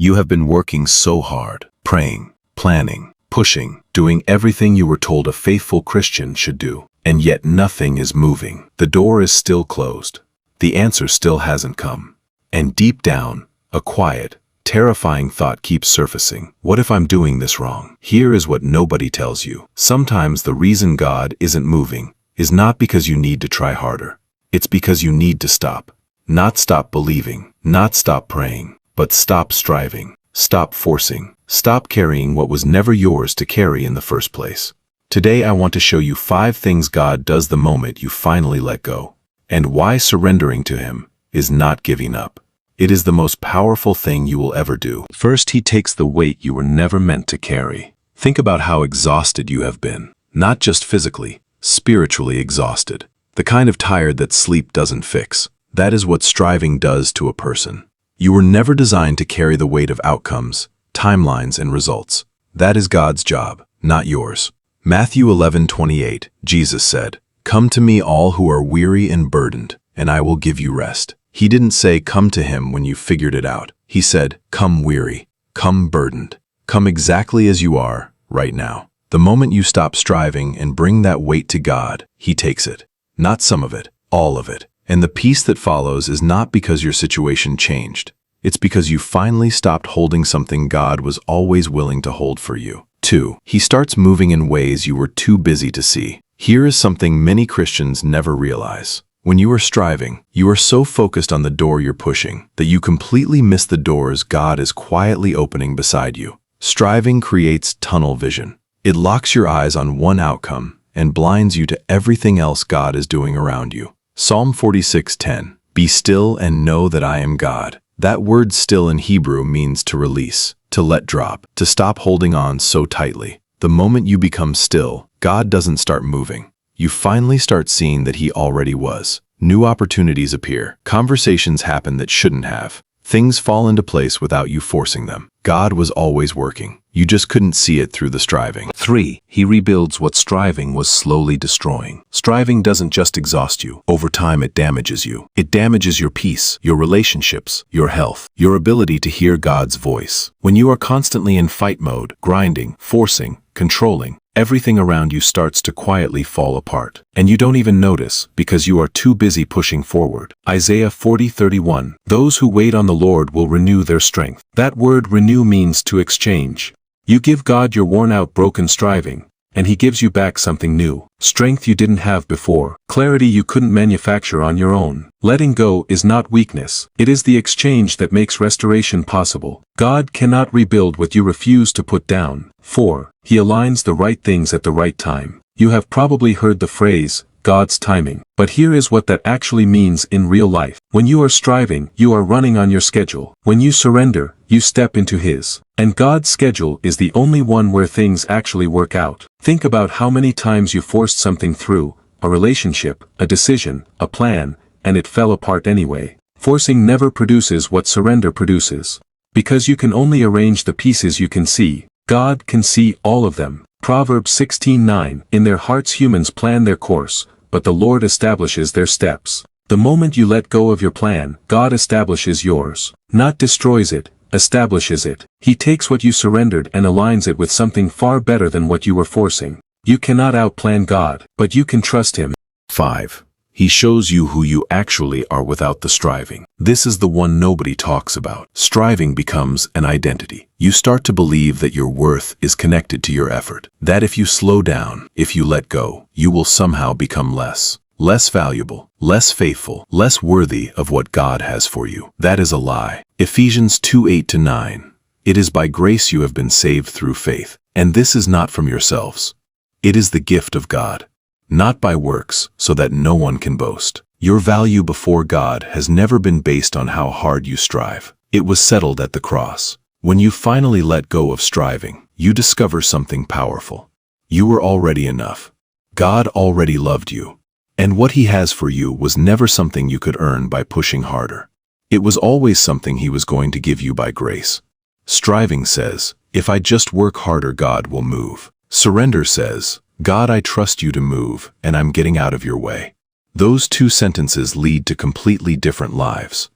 You have been working so hard, praying, planning, pushing, doing everything you were told a faithful Christian should do, and yet nothing is moving. The door is still closed. The answer still hasn't come. And deep down, a quiet, terrifying thought keeps surfacing. What if I'm doing this wrong? Here is what nobody tells you. Sometimes the reason God isn't moving is not because you need to try harder. It's because you need to stop. Not stop believing, not stop praying, but stop striving, stop forcing, stop carrying what was never yours to carry in the first place. Today I want to show you 5 things God does the moment you finally let go, and why surrendering to Him is not giving up. It is the most powerful thing you will ever do. First, He takes the weight you were never meant to carry. Think about how exhausted you have been, not just physically, spiritually exhausted. The kind of tired that sleep doesn't fix. That is what striving does to a person. You were never designed to carry the weight of outcomes, timelines, and results. That is God's job, not yours. Matthew 11:28, Jesus said, "Come to me all who are weary and burdened, and I will give you rest." He didn't say come to Him when you figured it out. He said, come weary, come burdened, come exactly as you are right now. The moment you stop striving and bring that weight to God, He takes it. Not some of it, all of it. And the peace that follows is not because your situation changed. It's because you finally stopped holding something God was always willing to hold for you. 2. He starts moving in ways you were too busy to see. Here is something many Christians never realize. When you are striving, you are so focused on the door you're pushing that you completely miss the doors God is quietly opening beside you. Striving creates tunnel vision. It locks your eyes on one outcome and blinds you to everything else God is doing around you. Psalm 46:10, "Be still and know that I am God." That word still in Hebrew means to release, to let drop, to stop holding on so tightly. The moment you become still, God doesn't start moving. You finally start seeing that He already was. New opportunities appear. Conversations happen that shouldn't have. Things fall into place without you forcing them. God was always working. You just couldn't see it through the striving. 3. He rebuilds what striving was slowly destroying. Striving doesn't just exhaust you. Over time, it damages you. It damages your peace, your relationships, your health, your ability to hear God's voice. When you are constantly in fight mode, grinding, forcing, controlling, everything around you starts to quietly fall apart. And you don't even notice because you are too busy pushing forward. Isaiah 40:31, "Those who wait on the Lord will renew their strength." That word renew means to exchange. You give God your worn-out, broken striving, and He gives you back something new. Strength you didn't have before. Clarity you couldn't manufacture on your own. Letting go is not weakness. It is the exchange that makes restoration possible. God cannot rebuild what you refuse to put down. 4. He aligns the right things at the right time. You have probably heard the phrase, God's timing. But here is what that actually means in real life. When you are striving, you are running on your schedule. When you surrender, you step into His. And God's schedule is the only one where things actually work out. Think about how many times you forced something through, a relationship, a decision, a plan, and it fell apart anyway. Forcing never produces what surrender produces. Because you can only arrange the pieces you can see. God can see all of them. Proverbs 16:9, "In their hearts humans plan their course, but the Lord establishes their steps." The moment you let go of your plan, God establishes yours. Not destroys it, establishes it. He takes what you surrendered and aligns it with something far better than what you were forcing. You cannot outplan God, but you can trust Him. 5. He shows you who you actually are without the striving. This is the one nobody talks about. Striving becomes an identity. You start to believe that your worth is connected to your effort. That if you slow down, if you let go, you will somehow become less valuable, less faithful, less worthy of what God has for you. That is a lie. Ephesians 2:8-9. "It is by grace you have been saved through faith, and this is not from yourselves. It is the gift of God, not by works, so that no one can boast." Your value before God has never been based on how hard you strive. It was settled at the cross. When you finally let go of striving, you discover something powerful. You were already enough. God already loved you. And what He has for you was never something you could earn by pushing harder. It was always something He was going to give you by grace. Striving says, if I just work harder, God will move. Surrender says, God, I trust you to move, and I'm getting out of your way. Those two sentences lead to completely different lives.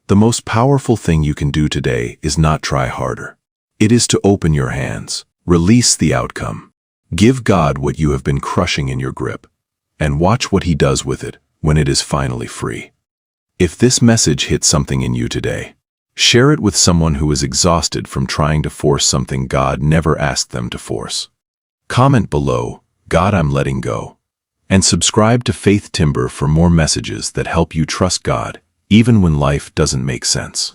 The most powerful thing you can do today is not try harder. It is to open your hands, release the outcome. Give God what you have been crushing in your grip, and watch what He does with it when it is finally free. If this message hit something in you today, share it with someone who is exhausted from trying to force something God never asked them to force. Comment below, "God, I'm letting go," and subscribe to Faith Timber for more messages that help you trust God, even when life doesn't make sense.